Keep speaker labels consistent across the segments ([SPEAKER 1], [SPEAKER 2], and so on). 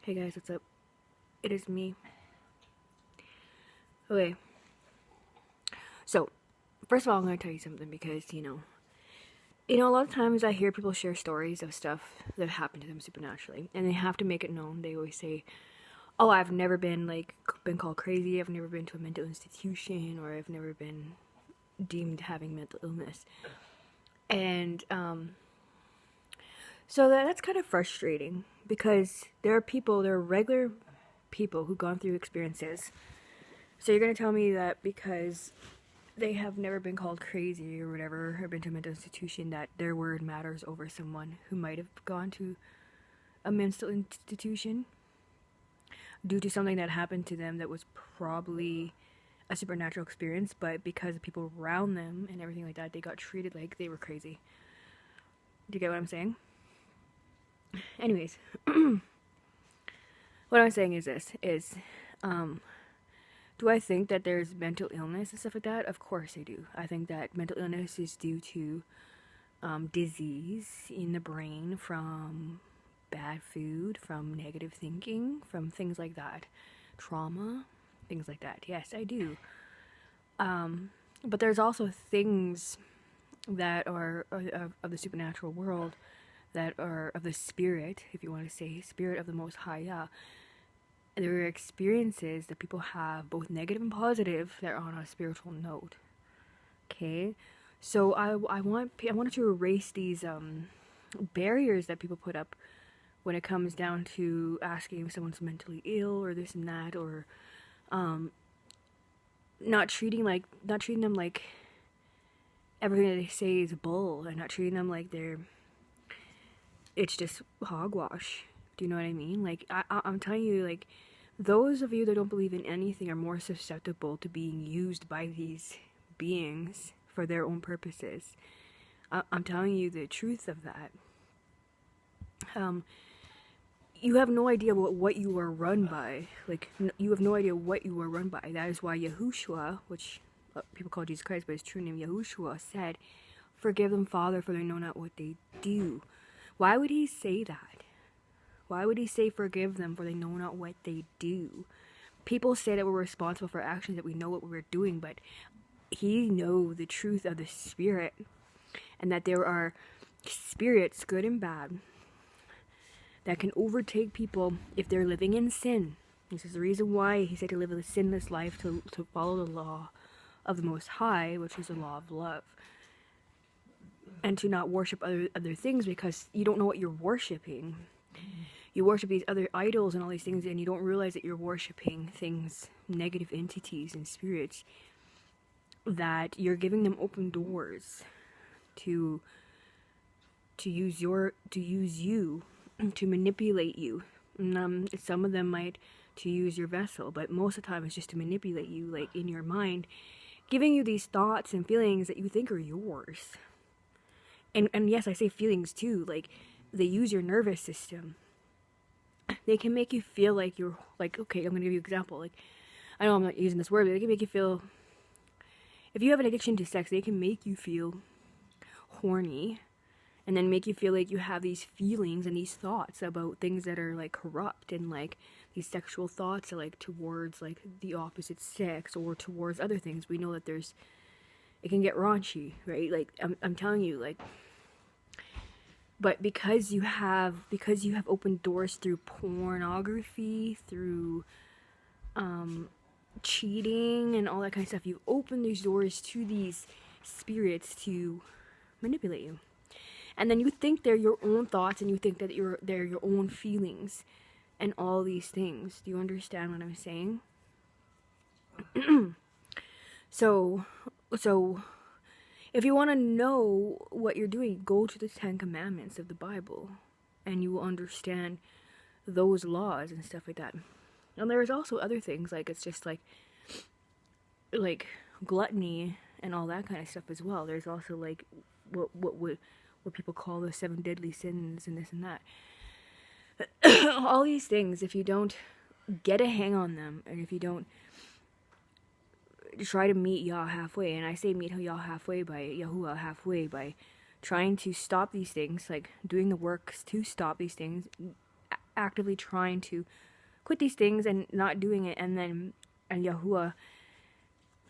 [SPEAKER 1] Hey guys, what's up? It is me. Okay, so first of all, I'm gonna tell you something because a lot of times I hear people share stories of stuff that happened to them supernaturally, and they have to make it known. They always say, "Oh, I've never been called crazy. I've never been to a mental institution, or I've never been deemed having mental illness," and so that's kind of frustrating because there are regular people who've gone through experiences. So you're gonna tell me that because they have never been called crazy or whatever, or been to a mental institution, that their word matters over someone who might have gone to a mental institution due to something that happened to them that was probably a supernatural experience, but because of people around them and everything like that, they got treated like they were crazy. Do you get what I'm saying? Anyways, what I'm saying is do I think that there's mental illness and stuff like that? Of course I do. I think that mental illness is due to disease in the brain from bad food, from negative thinking, from things like that. Trauma, things like that. Yes, I do. But there's also things that are of the supernatural world, that are of the spirit, if you want to say spirit of the Most High. Yeah. There are experiences that people have, both negative and positive, that are on a spiritual note. Okay, so I wanted to erase these barriers that people put up when it comes down to asking if someone's mentally ill or this and that, or not treating them like everything that they say is bull, and not treating them like it's just hogwash. Do you know what I mean? Like I'm telling you, like, those of you that don't believe in anything are more susceptible to being used by these beings for their own purposes. I'm telling you the truth of that. You have no idea what you are run by. Like, you have no idea what you are run by. That is why Yahuah, which people call Jesus Christ, but his true name Yahuah, said, "Forgive them, Father, for they know not what they do." Why would he say that? Why would he say forgive them for they know not what they do? People say that we're responsible for actions, that we know what we're doing, but he knows the truth of the spirit, and that there are spirits, good and bad, that can overtake people if they're living in sin. This is the reason why he said to live a sinless life, to follow the law of the Most High, which is the law of love, and to not worship other things, because you don't know what you're worshiping. You worship these other idols and all these things, and you don't realize that you're worshiping things, negative entities and spirits, that you're giving them open doors to use you, to manipulate you. Some of them might to use your vessel, but most of the time it's just to manipulate you, like in your mind, giving you these thoughts and feelings that you think are yours. And yes, I say feelings too. Like, they use your nervous system. They can make you feel like you're, like, okay, I'm going to give you an example. Like, I know I'm not using this word, but they can make you feel, if you have an addiction to sex, they can make you feel horny, and then make you feel like you have these feelings and these thoughts about things that are, like, corrupt, and, like, these sexual thoughts are, like, towards, like, the opposite sex, or towards other things. We know that it can get raunchy, right? Like, I'm telling you, like, but because you have opened doors through pornography, through cheating and all that kind of stuff, you open these doors to these spirits to manipulate you. And then you think they're your own thoughts, and you think that they're your own feelings and all these things. Do you understand what I'm saying? So if you want to know what you're doing, go to the 10 Commandments of the Bible, and you will understand those laws and stuff like that. And there's also other things, like, it's just like gluttony and all that kind of stuff as well. There's also, like, what people call the 7 deadly sins and this and that. All these things, if you don't get a hang on them, and if you don't try to meet Yah halfway, and I say meet Yah halfway by Yahuah halfway, by trying to stop these things, like doing the works to stop these things, actively trying to quit these things and not doing it, and Yahuah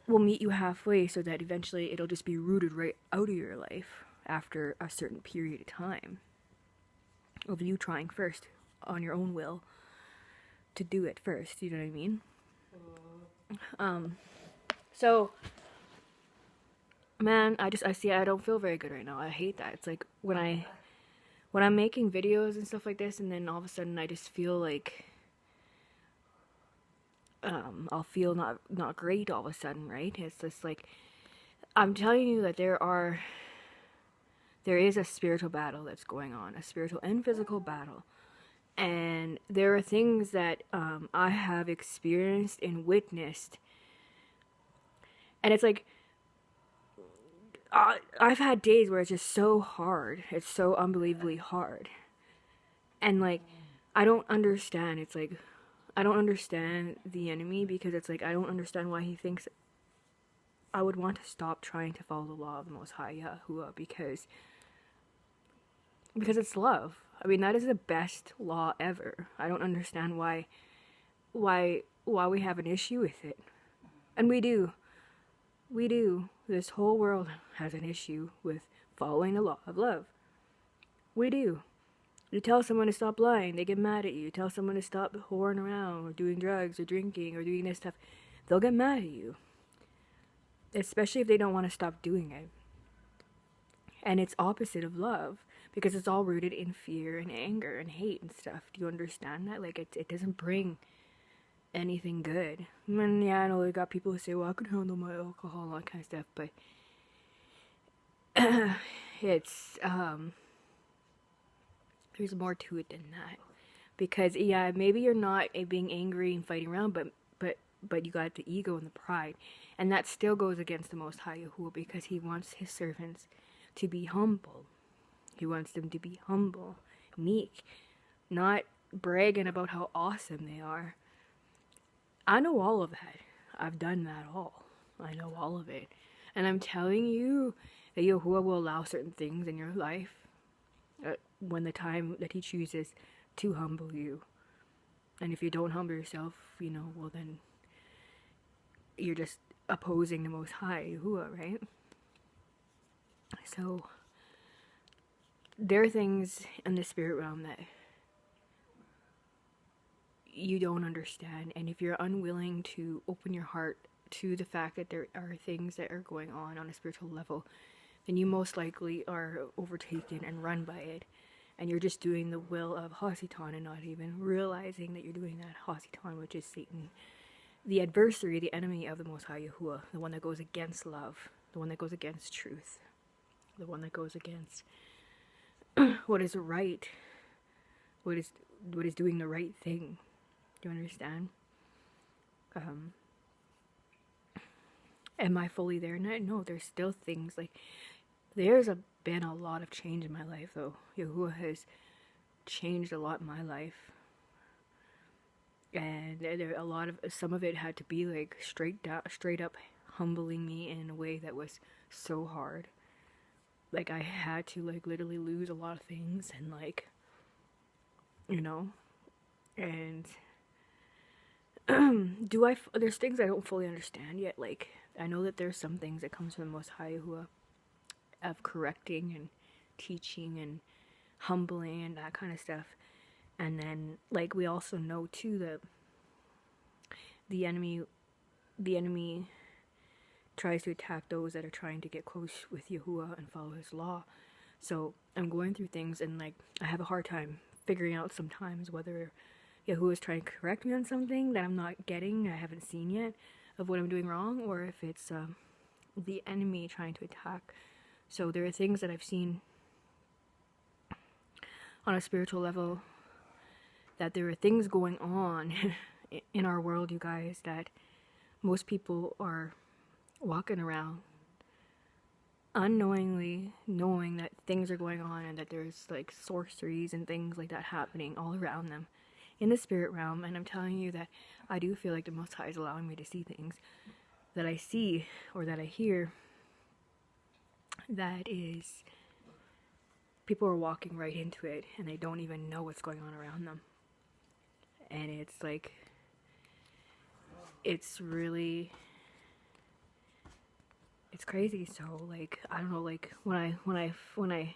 [SPEAKER 1] will meet you halfway so that eventually it'll just be rooted right out of your life after a certain period of time of you trying first on your own will to do it first. You know what I mean? So, man, I don't feel very good right now. I hate that. It's like when I'm making videos and stuff like this, and then all of a sudden I just feel like I'll feel not great all of a sudden, right? It's just like, I'm telling you that there is a spiritual battle that's going on, a spiritual and physical battle. And there are things that I have experienced and witnessed. And it's like, I've had days where it's just so hard. It's so unbelievably hard. And like, I don't understand. It's like, I don't understand the enemy, because it's like, I don't understand why he thinks I would want to stop trying to follow the law of the Most High Yahuah, because it's love. I mean, that is the best law ever. I don't understand why we have an issue with it. And we do. This whole world has an issue with following the law of love. We do. You tell someone to stop lying, they get mad at you. You tell someone to stop whoring around or doing drugs or drinking or doing this stuff, they'll get mad at you. Especially if they don't want to stop doing it. And it's opposite of love, because it's all rooted in fear and anger and hate and stuff. Do you understand that? Like, it doesn't bring anything good. And yeah, I know we got people who say, well, I can handle my alcohol and all that kind of stuff, but it's there's more to it than that. Because yeah, maybe you're not being angry and fighting around, but you got the ego and the pride, and that still goes against the Most High Yahuah, because he wants his servants to be humble. He wants them to be humble, meek, not bragging about how awesome they are. I know all of that. I've done that all. I know all of it. And I'm telling you that Yahuah will allow certain things in your life when the time that he chooses to humble you. And if you don't humble yourself, well then you're just opposing the Most High Yahuah, right? So there are things in the spirit realm that you don't understand, and if you're unwilling to open your heart to the fact that there are things that are going on a spiritual level, then you most likely are overtaken and run by it, and you're just doing the will of hasatan and not even realizing that you're doing that hasatan, which is Satan, the adversary, the enemy of the Most High Yahuah, the one that goes against love, the one that goes against truth, the one that goes against what is right, what is doing the right thing. Do you understand? Am I fully there? No, there's still things, like, there's been a lot of change in my life, though. Yahuah has changed a lot in my life. And some of it had to be, like, straight up humbling me in a way that was so hard. Like, I had to, like, literally lose a lot of things, and, like, and there's things I don't fully understand yet. Like, I know that there's some things that comes from the Most High Yahuah of correcting and teaching and humbling and that kind of stuff. And then, like, we also know too that the enemy tries to attack those that are trying to get close with Yahuah and follow his law. So I'm going through things, and, like, I have a hard time figuring out sometimes whether Yahuah is trying to correct me on something that I'm not getting, I haven't seen yet, of what I'm doing wrong, or if it's the enemy trying to attack. So there are things that I've seen on a spiritual level, that there are things going on in our world, you guys, that most people are walking around unknowingly knowing that things are going on, and that there's, like, sorceries and things like that happening all around them in the spirit realm. And I'm telling you that I do feel like the Most High is allowing me to see things that I see or that I hear, that is, people are walking right into it and they don't even know what's going on around them. and it's like, it's really, it's crazy. So like, I don't know, like when I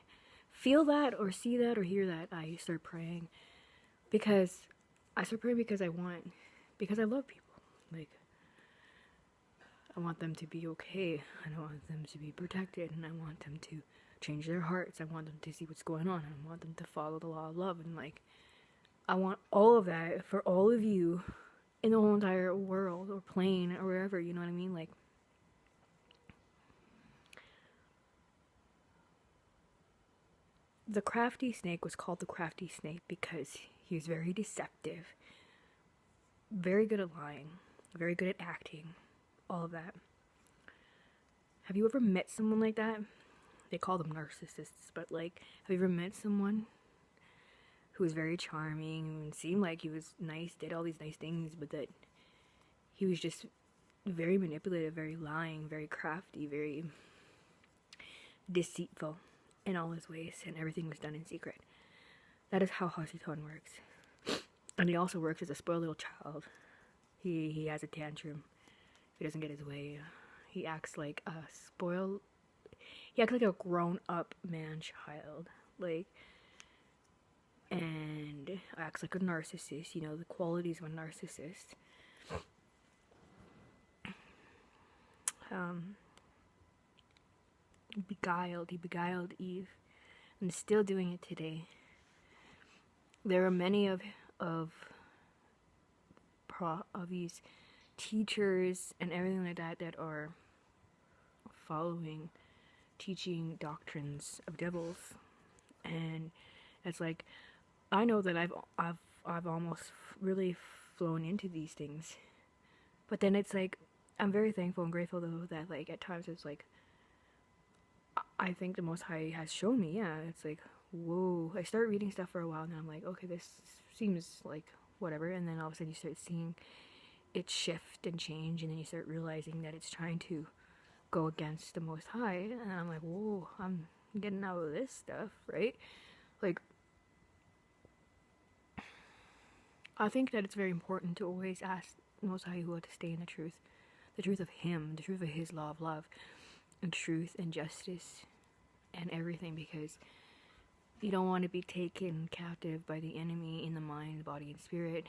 [SPEAKER 1] feel that or see that or hear that, I start praying, because I start praying because because I love people. Like, I want them to be okay, and I want them to be protected, and I want them to change their hearts. I want them to see what's going on, and I want them to follow the law of love, and like, I want all of that for all of you in the whole entire world or plane or wherever, you know what I mean? Like, the crafty snake was called the crafty snake because he was very deceptive, very good at lying, very good at acting, all of that. Have you ever met someone like that? They call them narcissists, but like, have you ever met someone who was very charming and seemed like he was nice, did all these nice things, but that he was just very manipulative, very lying, very crafty, very deceitful in all his ways, and everything was done in secret? That is how hasatan works. And he also works as a spoiled little child. He has a tantrum. If he doesn't get his way, he acts like a he acts like a grown-up man-child. Like, and acts like a narcissist, you know, the qualities of a narcissist. He beguiled Eve, and is still doing it today. There are many of these teachers and everything like that that are following teaching doctrines of devils, and it's like, I know that I've almost really flown into these things, but then it's like, I'm very thankful and grateful though that like at times it's like, I think the Most High has shown me, yeah, it's like, whoa, I start reading stuff for a while and I'm like, okay, this seems like whatever, and then all of a sudden you start seeing it shift and change, and then you start realizing that it's trying to go against the Most High, and I'm like, whoa, I'm getting out of this stuff, right? Like, I think that it's very important to always ask the Most High Yahuah to stay in the truth of Him, the truth of His law of love, and truth and justice and everything, because you don't want to be taken captive by the enemy in the mind, body, and spirit,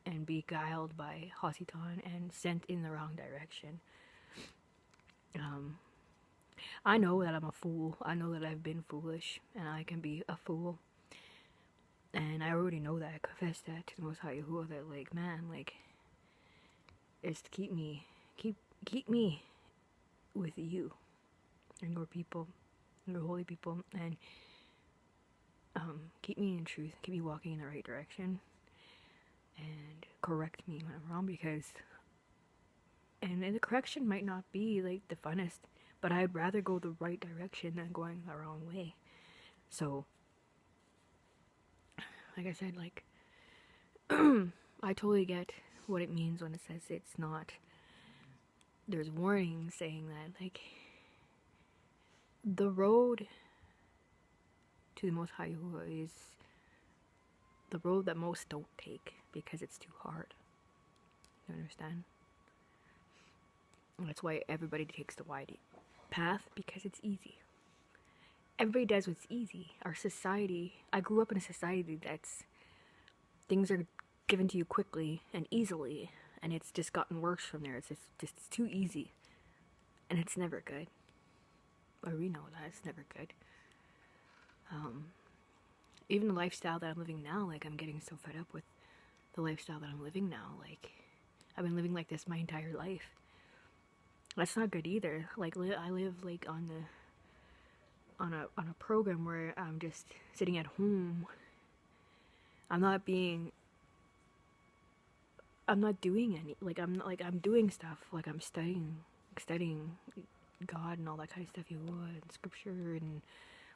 [SPEAKER 1] and beguiled by hasatan and sent in the wrong direction. I know that I'm a fool. I know that I've been foolish, and I can be a fool. And I already know that. I confess that to the Most High Yahuah, that like, man, like, is to keep me with you and your people, your holy people, and keep me in truth, keep me walking in the right direction, and correct me when I'm wrong, because, and the correction might not be like the funnest, but I'd rather go the right direction than going the wrong way. So, like I said, like, I totally get what it means when it says it's not, there's warnings saying that, like, the road to the Most High Yahuah is the road that most don't take because it's too hard. You understand? And that's why everybody takes the wide path, because it's easy. Everybody does what's easy. Our society, I grew up in a society that's, things are given to you quickly and easily, and it's just gotten worse from there. It's just too easy, and it's never good. Or we know that it's never good. Even the lifestyle that I'm living now, like, I'm getting so fed up with the lifestyle that I'm living now. Like, I've been living like this my entire life. That's not good either. Like, I live like on a program where I'm just sitting at home. I'm not doing any, like, I'm doing stuff, like, I'm studying God and all that kind of stuff, and scripture, and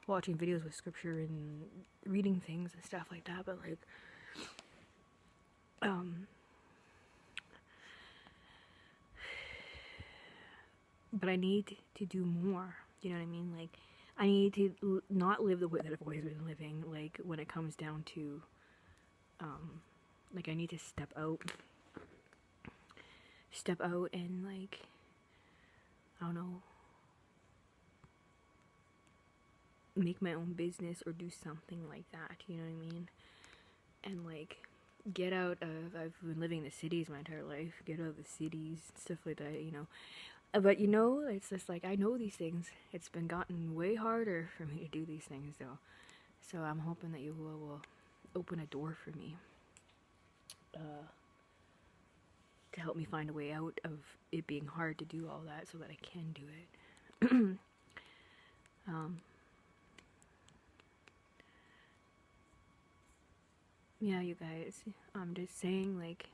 [SPEAKER 1] watching videos with scripture, and reading things and stuff like that, but like, but I need to do more, you know what I mean? Like, I need to not live the way that I've always been living, like, when it comes down to, Like, I need to step out and, like, I don't know, make my own business or do something like that, you know what I mean? And, like, get out of, I've been living in the cities my entire life, get out of the cities, stuff like that, you know. But, you know, it's just like, I know these things. It's been gotten way harder for me to do these things, though. So I'm hoping that Yahuah will open a door for me to help me find a way out of it being hard to do all that so that I can do it. Yeah, you guys, I'm just saying, like,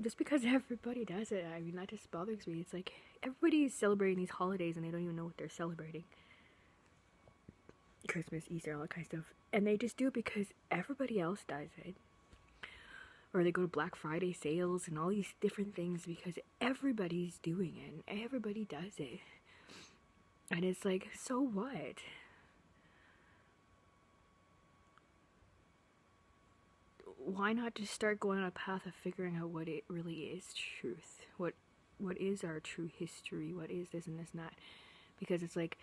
[SPEAKER 1] just because everybody does it, I mean, that just bothers me. It's like, everybody's celebrating these holidays and they don't even know what they're celebrating. Christmas, Easter, all that kind of stuff. And they just do it because everybody else does it. Or they go to Black Friday sales and all these different things because everybody's doing it and everybody does it. And it's like, so what? Why not just start going on a path of figuring out what it really is truth? What is our true history? What is this and this and that? Because it's like,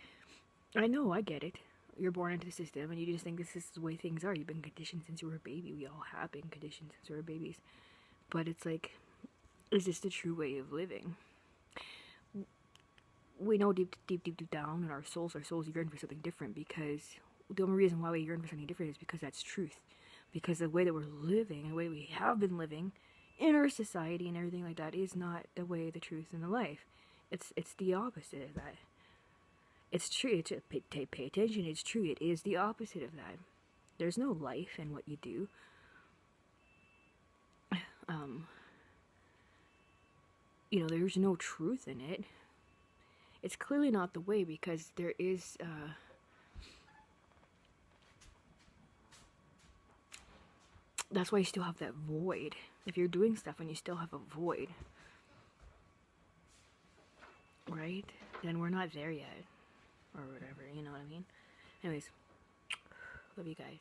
[SPEAKER 1] I know, I get it. You're born into the system and you just think this is the way things are. You've been conditioned since you were a baby. We all have been conditioned since we were babies. But it's like, is this the true way of living? We know deep down in our souls yearn for something different, because the only reason why we yearn for something different is because that's truth. Because the way that we're living, the way we have been living in our society and everything like that is not the way, the truth, and the life. It's the opposite of that. It's true. Pay attention. It's true. It is the opposite of that. There's no life in what you do. You know, there's no truth in it. It's clearly not the way, because there is, that's why you still have that void. If you're doing stuff and you still have a void, right? Then we're not there yet. Or whatever, you know what I mean? Anyways, love you guys.